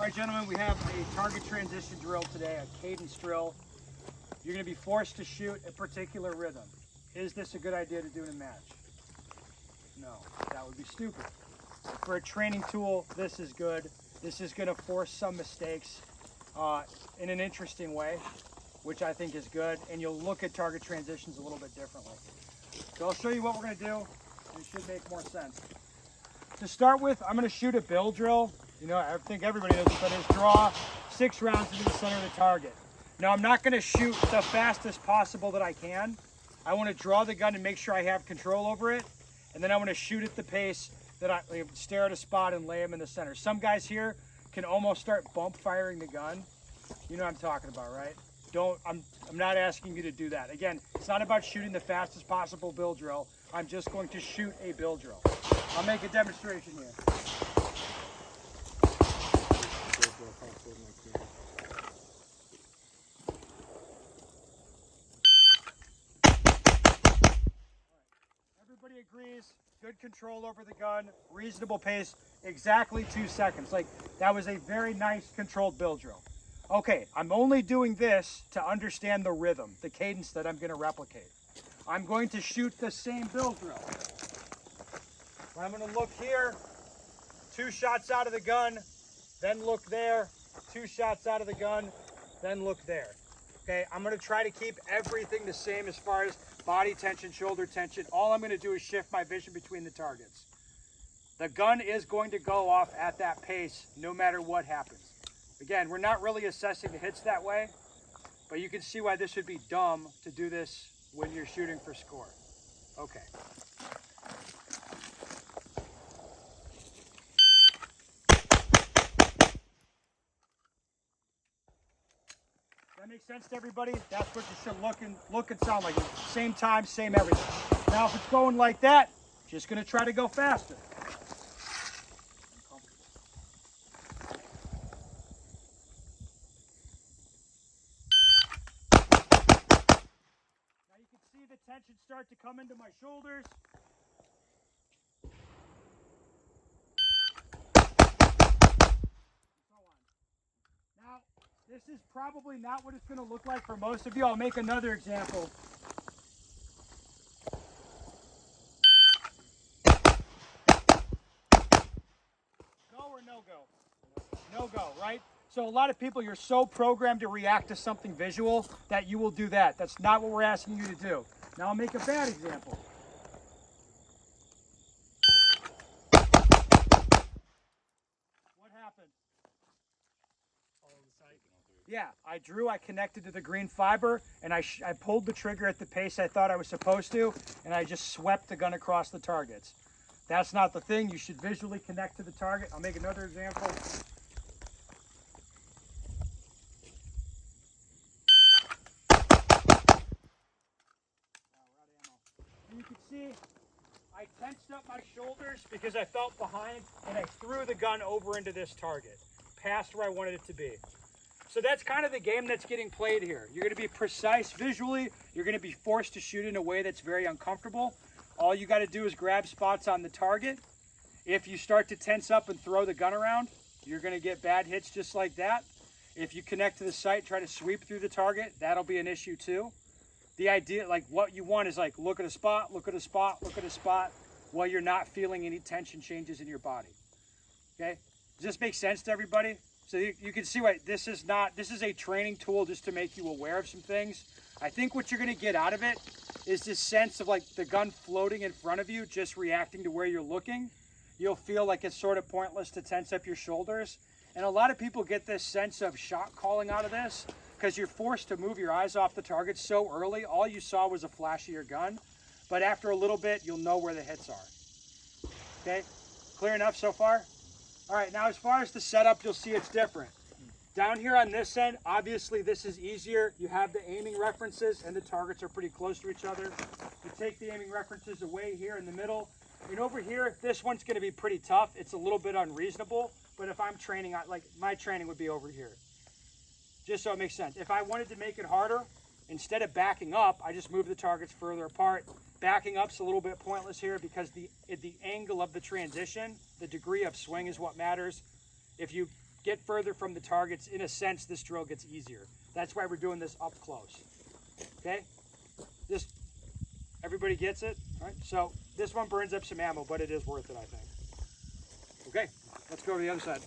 All right, gentlemen, we have a target transition drill today, a cadence drill. You're going to be forced to shoot a particular rhythm. Is this a good idea to do in a match? No, that would be stupid. For a training tool, this is good. This is going to force some mistakes in an interesting way, which I think is good, and you'll look at target transitions a little bit differently. So I'll show you what we're going to do, and it should make more sense. To start with, I'm going to shoot a bill drill. You know, I think everybody knows what that is. Draw 6 rounds into the center of the target. Now, I'm not going to shoot the fastest possible that I can. I want to draw the gun and make sure I have control over it, and then I want to shoot at the pace that I stare at a spot and lay them in the center. Some guys here can almost start bump firing the gun. You know what I'm talking about, right? I'm not asking you to do that. Again, it's not about shooting the fastest possible bill drill. I'm just going to shoot a bill drill. I'll make a demonstration here. Everybody agrees, good control over the gun, reasonable pace, exactly 2 seconds. Like, that was a very nice controlled bill drill. Okay, I'm only doing this to understand the rhythm, the cadence that I'm going to replicate. I'm going to shoot the same bill drill. I'm going to look here, 2 shots out of the gun, then look there, 2 shots out of the gun, then look there. Okay, I'm going to try to keep everything the same as far as body tension, shoulder tension. All I'm going to do is shift my vision between the targets. The gun is going to go off at that pace no matter what happens. Again, we're not really assessing the hits that way, but you can see why this would be dumb to do this when you're shooting for score. Okay. That makes sense to everybody? That's what you should look and sound like. Same time, same everything. Now, if it's going like that, just going to try to go faster. Now you can see the tension start to come into my shoulders. Now, this is probably not what it's going to look like for most of you. I'll make another example. Go or no go? No go, right? So a lot of people, you're so programmed to react to something visual that you will do that. That's not what we're asking you to do. Now I'll make a bad example. What happened? Yeah, I drew, I connected to the green fiber, and I pulled the trigger at the pace I thought I was supposed to, and I just swept the gun across the targets. That's not the thing. You should visually connect to the target. I'll make another example. And you can see I tensed up my shoulders because I felt behind, and I threw the gun over into this target, past where I wanted it to be. So that's kind of the game that's getting played here. You're going to be precise visually. You're going to be forced to shoot in a way that's very uncomfortable. All you got to do is grab spots on the target. If you start to tense up and throw the gun around, you're going to get bad hits just like that. If you connect to the sight, try to sweep through the target, that'll be an issue too. The idea, like what you want is like look at a spot, look at a spot, look at a spot, while you're not feeling any tension changes in your body. Okay? Does this make sense to everybody? So you can see why this is a training tool just to make you aware of some things. I think what you're going to get out of it is this sense of like the gun floating in front of you, just reacting to where you're looking. You'll feel like it's sort of pointless to tense up your shoulders. And a lot of people get this sense of shot calling out of this because you're forced to move your eyes off the target so early. All you saw was a flash of your gun. But after a little bit, you'll know where the hits are. Okay? Clear enough so far? All right, now as far as the setup, you'll see it's different. Down here on this end, obviously this is easier. You have the aiming references and the targets are pretty close to each other. You take the aiming references away here in the middle. And over here, this one's gonna be pretty tough. It's a little bit unreasonable, but if I'm training, like my training would be over here. Just so it makes sense. If I wanted to make it harder, instead of backing up, I just move the targets further apart. Backing up's a little bit pointless here because the angle of the transition, the degree of swing is what matters. If you get further from the targets, in a sense, this drill gets easier. That's why we're doing this up close. Okay? Everybody gets it? All right? So this one burns up some ammo, but it is worth it, I think. Okay, let's go to the other side.